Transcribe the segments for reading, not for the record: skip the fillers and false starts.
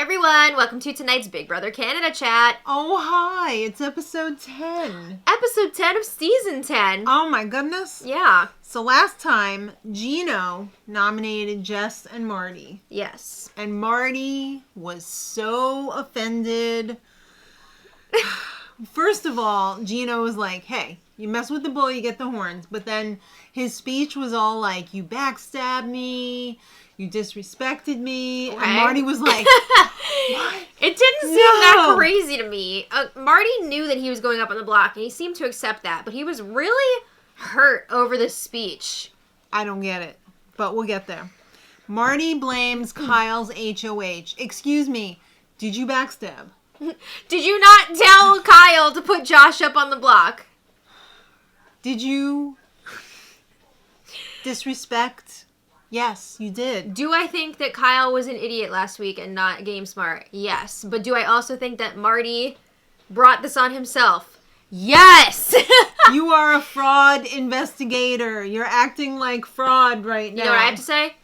everyone, welcome to tonight's Big Brother Canada chat. Oh, hi, it's episode 10. Episode 10 of season 10. Oh my goodness. Yeah. So last time, Gino nominated Jess and Marty. Yes. And Marty was so offended. First of all, Gino was like, hey, you mess with the bull, you get the horns. But then his speech was all like, you backstabbed me, you disrespected me. Okay. And Marty was like, what? It didn't seem that crazy to me. Marty knew that he was going up on the block, and he seemed to accept that. But he was really hurt over this speech. I don't get it, but we'll get there. Marty blames Kyle's HOH. Excuse me, did you backstab? Did you not tell Kyle to put Josh up on the block? Did you disrespect? Yes, you did. Do I think that Kyle was an idiot last week and not game smart? Yes. But do I also think that Marty brought this on himself? Yes! You are a fraud investigator. You're acting like fraud right now. You know what I have to say?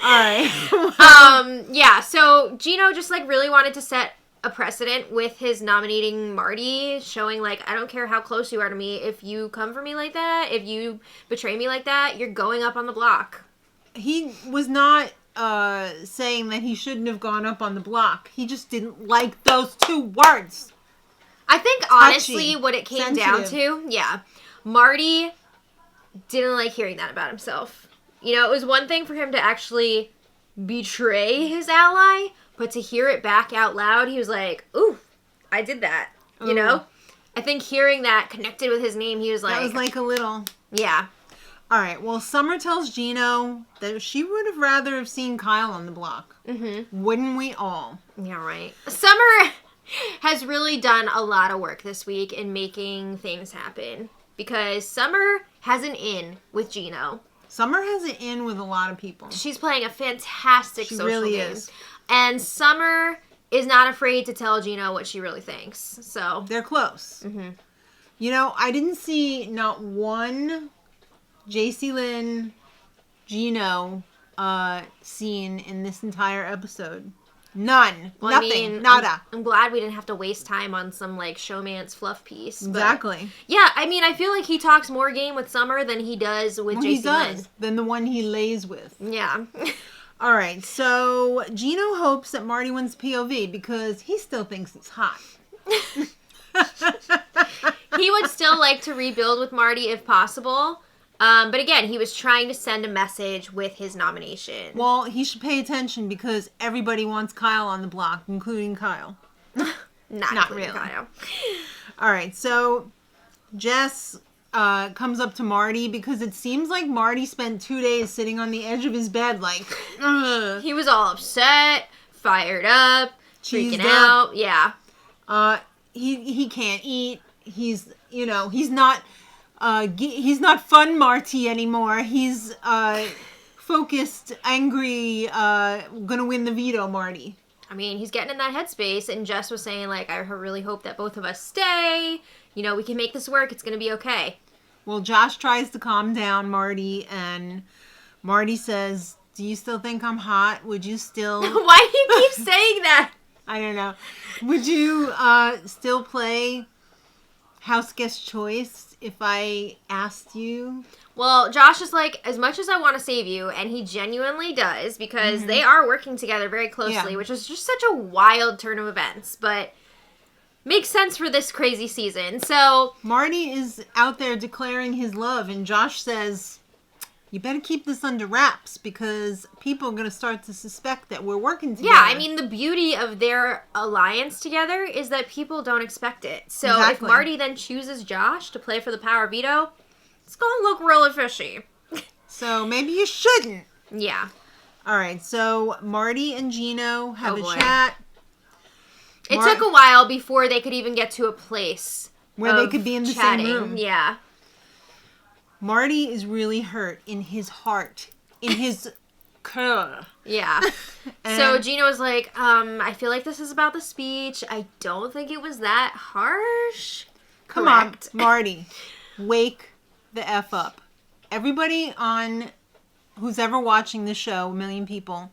Alright. Yeah, so Gino just really wanted to set a precedent with his nominating Marty, showing I don't care how close you are to me, if you come for me like that, if you betray me like that, you're going up on the block. He was not saying that he shouldn't have gone up on the block. He just didn't like those two words. I think honestly what it came down to, Marty didn't like hearing that about himself. You know, it was one thing for him to actually betray his ally, but to hear it back out loud, he was like, ooh, I did that. Ooh. You know? I think hearing that connected with his name, he was like... That was like a little... Yeah. All right, well, Summer tells Gino that she would have rather have seen Kyle on the block. Mm-hmm. Wouldn't we all? Yeah, right. Summer has really done a lot of work this week in making things happen, because Summer has an in with Gino. Summer has an in with a lot of people. She's playing a fantastic social game. She really is. And Summer is not afraid to tell Gino what she really thinks. So they're close. Mm-hmm. You know, I didn't see not one JC Lynn, Gino scene in this entire episode. None. Well, nothing. Nada. I'm glad we didn't have to waste time on some showmance fluff piece. Exactly. Yeah, I mean, I feel like he talks more game with Summer than he does with JC Lynn. He does. Than the one he lays with. Yeah. All right, so Gino hopes that Marty wins POV because he still thinks he's hot. He would still like to rebuild with Marty if possible. But again, he was trying to send a message with his nomination. Well, he should pay attention because everybody wants Kyle on the block, including Kyle. Not really. Kyle. All right, so Jess comes up to Marty because it seems like Marty spent 2 days sitting on the edge of his bed ugh. He was all upset, fired up, freaking out. Yeah. He can't eat. He's not fun Marty anymore. He's focused, angry, gonna win the veto Marty. I mean, he's getting in that headspace, and Jess was saying, I really hope that both of us stay. You know, we can make this work. It's gonna be okay. Well, Josh tries to calm down Marty, and Marty says, do you still think I'm hot? Would you still... Why do you keep saying that? I don't know. Would you still play House Guest Choice if I asked you? Well, Josh is like, as much as I want to save you, and he genuinely does, because they are working together very closely, which is just such a wild turn of events, but makes sense for this crazy season. So Marty is out there declaring his love, and Josh says, you better keep this under wraps because people are going to start to suspect that we're working together. Yeah, I mean, the beauty of their alliance together is that people don't expect it. So if Marty then chooses Josh to play for the power veto, it's going to look really fishy. So maybe you shouldn't. Yeah. All right, so Marty and Gino have a chat. It took a while before they could even get to a place where they could be in the same room. Yeah. Marty is really hurt in his heart, in his core. Yeah. So Gino was like, I feel like this is about the speech. I don't think it was that harsh. Come on, Marty. Wake the F up. Everybody on who's ever watching the show, a million people,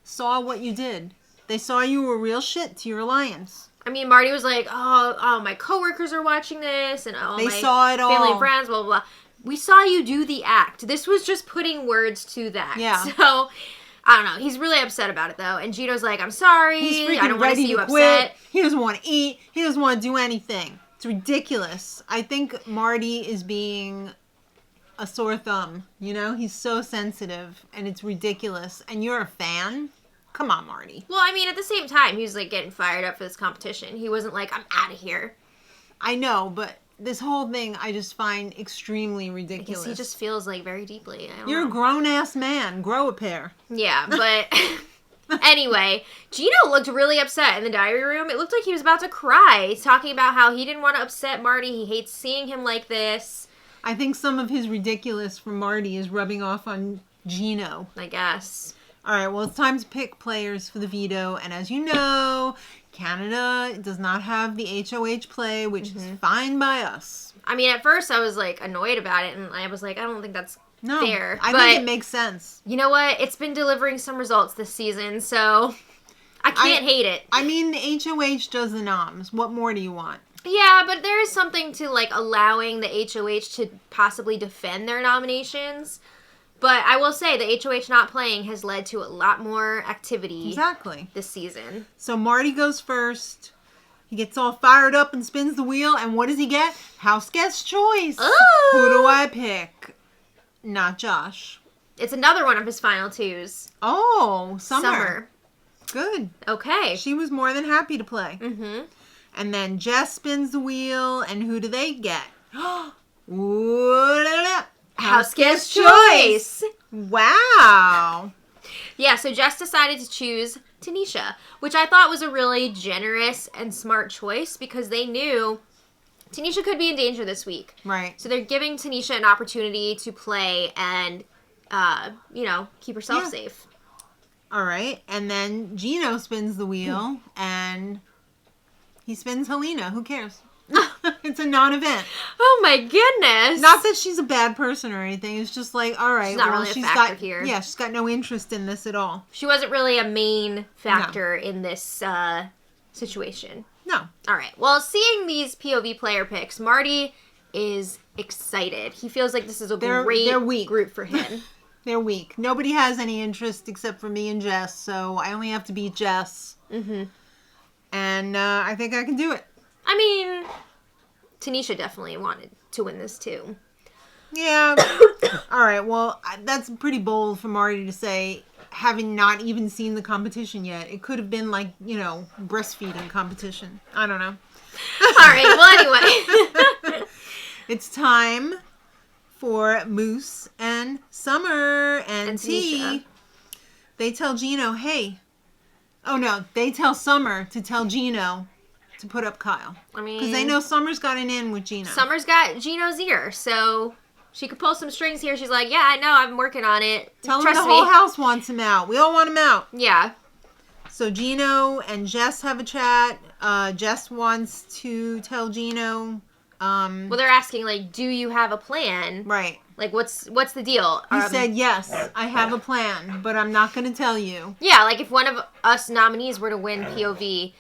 saw what you did. They saw you were real shit to your alliance. I mean, Marty was like, oh, my coworkers are watching this, and they saw it all. Family and friends, blah, blah, blah. We saw you do the act. This was just putting words to that. Yeah. So, I don't know. He's really upset about it, though. And Gino's like, I'm sorry. I don't want to see you upset. He doesn't want to eat. He doesn't want to do anything. It's ridiculous. I think Marty is being a sore thumb. You know? He's so sensitive, and it's ridiculous. And you're a fan? Come on, Marty. Well, I mean, at the same time, he was, like, getting fired up for this competition. He wasn't like, I'm out of here. I know, but this whole thing I just find extremely ridiculous. I guess he just feels, like, very deeply. You're a grown-ass man. Grow a pair. Yeah, but anyway, Gino looked really upset in the diary room. It looked like he was about to cry, talking about how he didn't want to upset Marty. He hates seeing him like this. I think some of his ridiculous from Marty is rubbing off on Gino. I guess. All right, well, it's time to pick players for the veto. And as you know, Canada does not have the HOH play, which is fine by us. I mean, at first I was, like, annoyed about it. And I was like, I don't think that's fair. I think it makes sense. You know what? It's been delivering some results this season, so I can't hate it. I mean, the HOH does the noms. What more do you want? Yeah, but there is something to, like, allowing the HOH to possibly defend their nominations. But I will say the HOH not playing has led to a lot more activity this season. So Marty goes first. He gets all fired up and spins the wheel. And what does he get? House guest choice. Ooh. Who do I pick? Not Josh. It's another one of his final twos. Oh, Summer. Good. Okay. She was more than happy to play. Mm-hmm. And then Jess spins the wheel. And who do they get? House guest choice. Wow. Yeah, so Jess decided to choose Tanisha, which I thought was a really generous and smart choice because they knew Tanisha could be in danger this week. Right. So they're giving Tanisha an opportunity to play and, keep herself safe. All right. And then Gino spins the wheel and he spins Helena. Who cares? It's a non-event. Oh my goodness. Not that she's a bad person or anything. It's just like, all right. She's not really a factor here. Yeah, she's got no interest in this at all. She wasn't really a main factor in this situation. No. All right. Well, seeing these POV player picks, Marty is excited. He feels like this is a great group for him. They're weak. Nobody has any interest except for me and Jess, so I only have to beat Jess. Mm-hmm. And I think I can do it. I mean, Tanisha definitely wanted to win this too. Yeah. All right. Well, that's pretty bold for Marty to say, having not even seen the competition yet. It could have been like, breastfeeding competition. I don't know. All right. Well, anyway. It's time for Moose and Summer and T. Tanisha. They tell Gino, hey. Oh, no. They tell Summer to tell Gino to put up Kyle. I mean, because they know Summer's got an in with Gino. Summer's got Gino's ear, so she could pull some strings here. She's like, yeah, I know, I'm working on it. Tell him the whole house wants him out. We all want him out. Yeah. So Gino and Jess have a chat. Jess wants to tell Gino. Well, they're asking, like, do you have a plan? Right. Like, what's the deal? He said, yes, I have a plan, but I'm not going to tell you. Yeah, like, if one of us nominees were to win POV,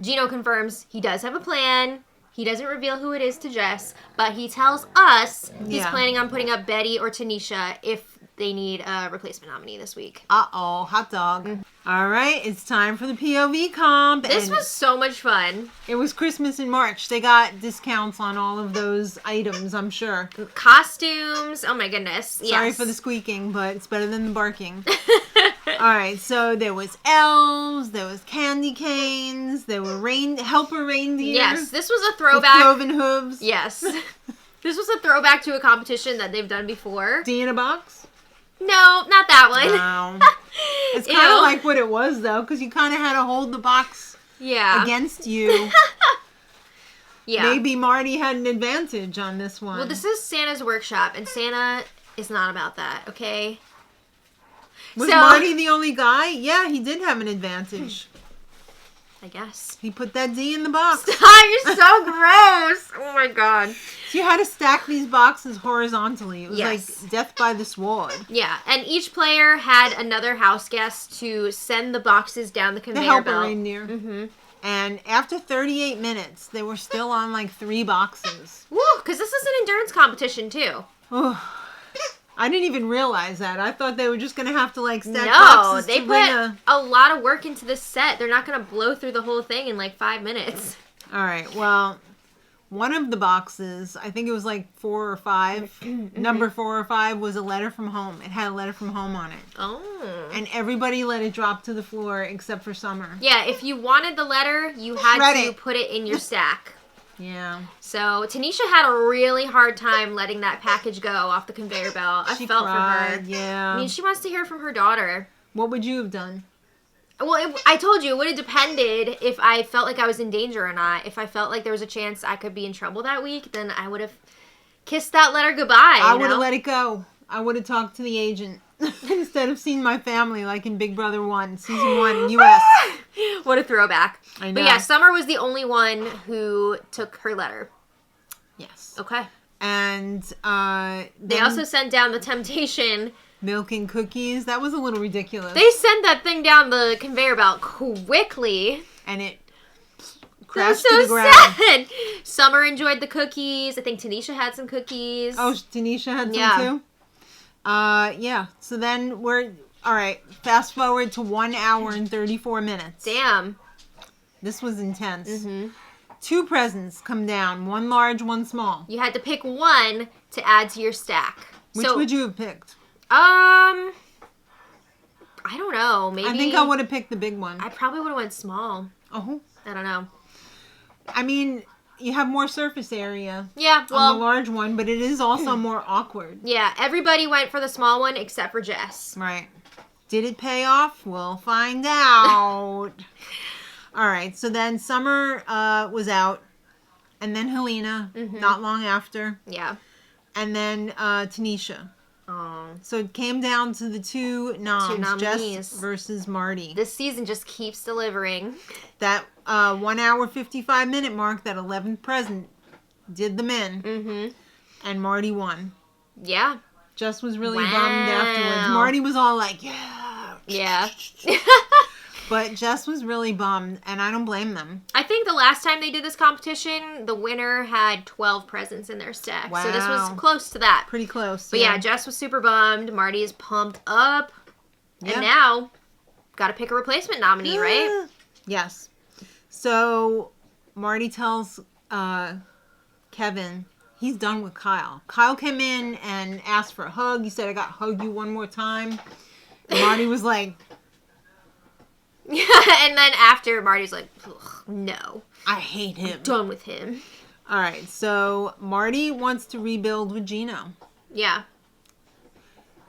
Gino confirms he does have a plan. He doesn't reveal who it is to Jess, but he tells us he's planning on putting up Betty or Tanisha if they need a replacement nominee this week. Uh-oh, hot dog. All right, it's time for the POV comp. This was so much fun. It was Christmas in March. They got discounts on all of those items, I'm sure. Costumes. Oh, my goodness. Sorry for the squeaking, but it's better than the barking. All right, so there was elves, there was candy canes, there were helper reindeers. Yes, this was a throwback. With cloven hooves. Yes. This was a throwback to a competition that they've done before. D in a box? No, not that one. No. It's kind of like what it was, though, because you kind of had to hold the box against you. Yeah. Maybe Marty had an advantage on this one. Well, this is Santa's workshop, and Santa is not about that, okay? Was Marty the only guy? Yeah, he did have an advantage. I guess. He put that D in the box. Stop, you're so gross. Oh my god. So you had to stack these boxes horizontally. It was Yes. like death by the sword. Yeah, and each player had another house guest to send the boxes down the conveyor belt. The helper reindeer. Mm-hmm. And after 38 minutes, they were still on like 3 boxes. Woo, because this is an endurance competition too. I didn't even realize that. I thought they were just going to have to like stack No, boxes. they put a lot of work into this set. They're not going to blow through the whole thing in like 5 minutes. All right, well, one of the boxes, I think it was like 4 or 5, number 4 or 5 was a letter from home. It had a letter from home on it. Oh. And everybody let it drop to the floor except for Summer. Yeah, if you wanted the letter, you had to put it in your stack. Yeah. So Tanisha had a really hard time letting that package go off the conveyor belt. I felt cried, for her. Yeah. I mean, she wants to hear from her daughter. What would you have done? Well, I told you, it would have depended if I felt like I was in danger or not. If I felt like there was a chance I could be in trouble that week, then I would have kissed that letter goodbye. I would have let it go. I would have talked to the agent instead of seeing my family like in Big Brother 1, Season 1, U.S. What a throwback. I know. But yeah, Summer was the only one who took her letter. Yes. Okay. And they also sent down the temptation. Milk and cookies. That was a little ridiculous. They sent that thing down the conveyor belt quickly. And it crashed so to the ground. Sad. Summer enjoyed the cookies. I think Tanisha had some cookies. Oh, Tanisha had some too? Yeah. So then all right, fast forward to 1 hour and 34 minutes. Damn. This was intense. Mm-hmm. 2 presents come down, 1 large, 1 small. You had to pick one to add to your stack. Which would you have picked? I don't know. Maybe. I think I would have picked the big one. I probably would have went small. Oh. I don't know. I mean, you have more surface area. Yeah, well. On the large one, but it is also more awkward. Yeah, everybody went for the small one except for Jess. Right. Did it pay off? We'll find out. All right, so then Summer was out, and then Helena, not long after. Yeah. And then Tanisha. Oh. So it came down to the 2 noms, nominees. Jess versus Marty. This season just keeps delivering. That 1 hour, 55 minute mark, that 11th present, did them in. Mm-hmm. And Marty won. Yeah. Jess was really bummed afterwards. Marty was all like, yeah. Yeah. But Jess was really bummed, and I don't blame them. I think the last time they did this competition, the winner had 12 presents in their stack. Wow. So this was close to that. Pretty close. But yeah, Jess was super bummed. Marty is pumped up. Yeah. And now, got to pick a replacement nominee, right? Yes. So Marty tells Kevin he's done with Kyle. Kyle came in and asked for a hug. He said, I got to hug you one more time. And Marty was like... And then after, Marty's like, no. I hate him. Done with him. All right, so Marty wants to rebuild with Gino. Yeah.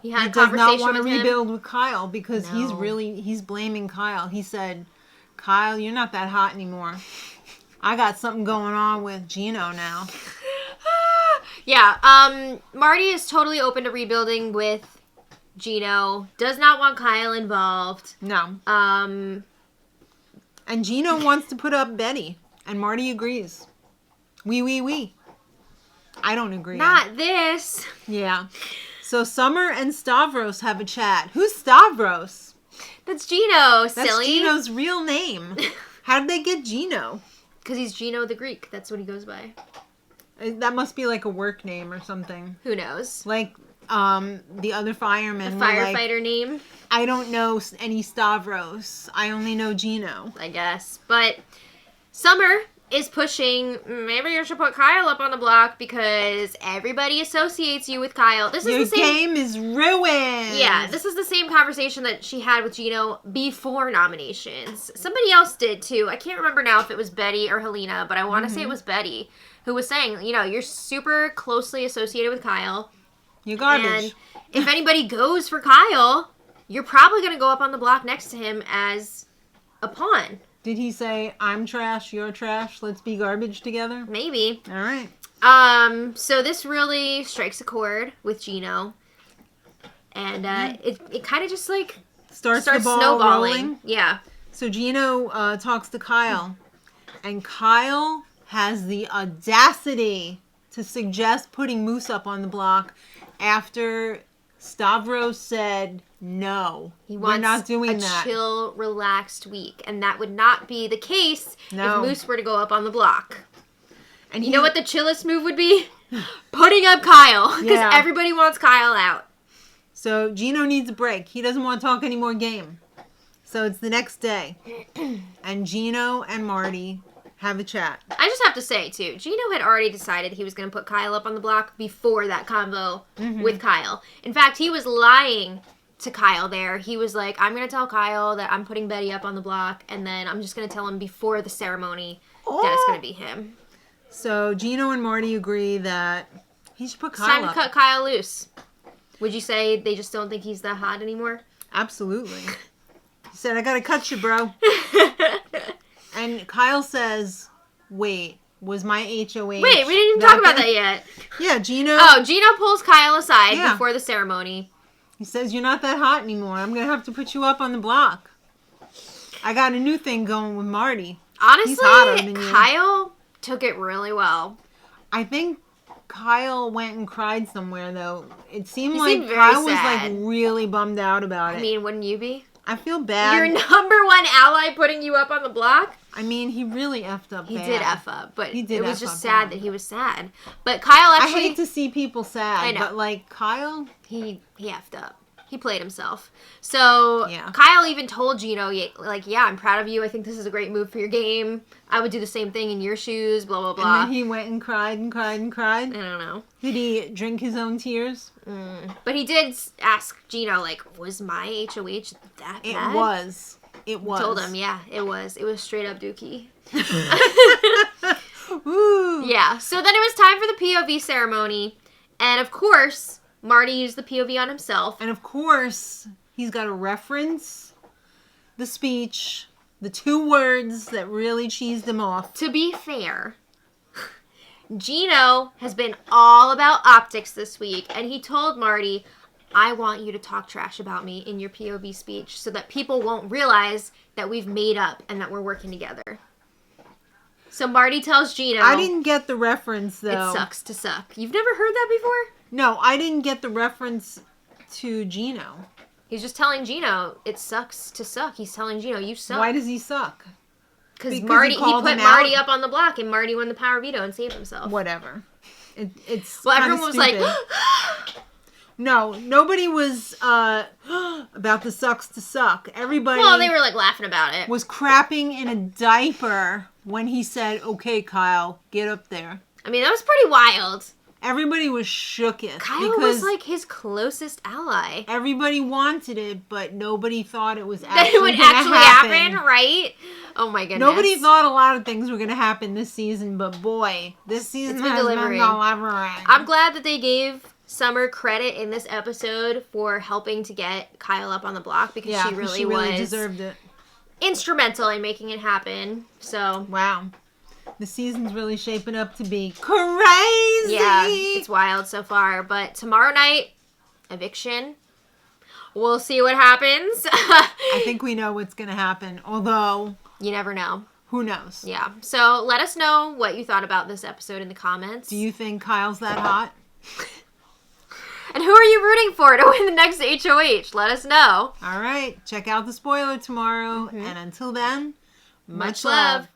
He had He a does conversation not want to with him. rebuild with Kyle because No. he's blaming Kyle. He said, Kyle, you're not that hot anymore. I got something going on with Gino now. Yeah, Marty is totally open to rebuilding with Gino. Does not want Kyle involved. No. And Gino wants to put up Betty, and Marty agrees. We. I don't agree. Not this. Yeah. So Summer and Stavros have a chat. Who's Stavros? That's Gino, That's silly. Gino's real name. How did they get Gino? Because he's Gino the Greek. That's what he goes by. That must be like a work name or something. Who knows? Like the other firemen. A firefighter name. I don't know any Stavros. I only know Gino. I guess. But Summer is pushing, maybe you should put Kyle up on the block because everybody associates you with Kyle. This is Your the same game is ruined. Yeah, this is the same conversation that she had with Gino before nominations. Somebody else did too. I can't remember now if it was Betty or Helena, but I want to say it was Betty who was saying, you're super closely associated with Kyle. You're garbage. And if anybody goes for Kyle, you're probably going to go up on the block next to him as a pawn. Did he say, I'm trash, you're trash, let's be garbage together? Maybe. All right. So this really strikes a chord with Gino. And it kind of just, starts the ball snowballing. rolling. Yeah. So Gino talks to Kyle, and Kyle has the audacity to suggest putting Moose up on the block after Stavros said no. We're not doing that. A chill, relaxed week, and that would not be the case if Moose were to go up on the block. And you know what the chillest move would be? Putting up Kyle, because everybody wants Kyle out. So Gino needs a break. He doesn't want to talk any more game. So it's the next day, and Gino and Marty have a chat. I just have to say, too, Gino had already decided he was going to put Kyle up on the block before that convo with Kyle. In fact, he was lying to Kyle there. He was like, I'm going to tell Kyle that I'm putting Betty up on the block, and then I'm just going to tell him before the ceremony that it's going to be him. So Gino and Marty agree that he should put Kyle up. It's time to cut Kyle loose. Would you say they just don't think he's that hot anymore? Absolutely. He said, I got to cut you, bro. And Kyle says, wait, was my HOH... Wait, we didn't even talk about that yet. Yeah, Gino... Oh, Gino pulls Kyle aside before the ceremony. He says, you're not that hot anymore. I'm going to have to put you up on the block. I got a new thing going with Marty. Honestly, he's hotter than you. Kyle took it really well. I think Kyle went and cried somewhere, though. It seemed like Kyle was like really bummed out about it. I mean, wouldn't you be? I feel bad. Your number one ally putting you up on the block? I mean, he really effed up He bad. did F up, but it was just sad that he was sad. But Kyle actually... I hate to see people sad, I know. but like Kyle... He effed up. He played himself. So Kyle even told Gino, like, yeah, I'm proud of you. I think this is a great move for your game. I would do the same thing in your shoes, blah, blah, blah. And then he went and cried and cried and cried. I don't know. Did he drink his own tears? But he did ask Gino, like, was my HOH that bad? It was. It was. He told him, yeah, it was. It was straight up dookie. Woo. Yeah, so then it was time for the POV ceremony. And of course, Marty used the POV on himself. And of course, he's got to reference the speech, the 2 words that really cheesed him off. To be fair, Gino has been all about optics this week, and he told Marty, I want you to talk trash about me in your POV speech so that people won't realize that we've made up and that we're working together. So Marty tells Gino... I didn't get the reference, though. It sucks to suck. You've never heard that before? No, I didn't get the reference to Gino. He's just telling Gino, it sucks to suck. He's telling Gino, you suck. Why does he suck? Because Marty, he put Marty up on the block, and Marty won the power veto and saved himself. Whatever. It's well, everyone was like... No, nobody was about the sucks to suck. Everybody... Well, they were like laughing about it. Was crapping in a diaper when he said, okay, Kyle, get up there. I mean, that was pretty wild. Everybody was shooketh. Kyle was like his closest ally. Everybody wanted it, but nobody thought it was actually going to happen, right? Oh my goodness. Nobody thought a lot of things were going to happen this season, but boy, this season has been delivering. I'm glad that they gave Summer credit in this episode for helping to get Kyle up on the block because she really deserved it. Instrumental in making it happen. So wow. The season's really shaping up to be crazy. Yeah, it's wild so far. But tomorrow night, eviction. We'll see what happens. I think we know what's going to happen, although... You never know. Who knows? Yeah. So let us know what you thought about this episode in the comments. Do you think Kyle's that hot? And who are you rooting for to win the next HOH? Let us know. All right. Check out the spoiler tomorrow. And until then, much love.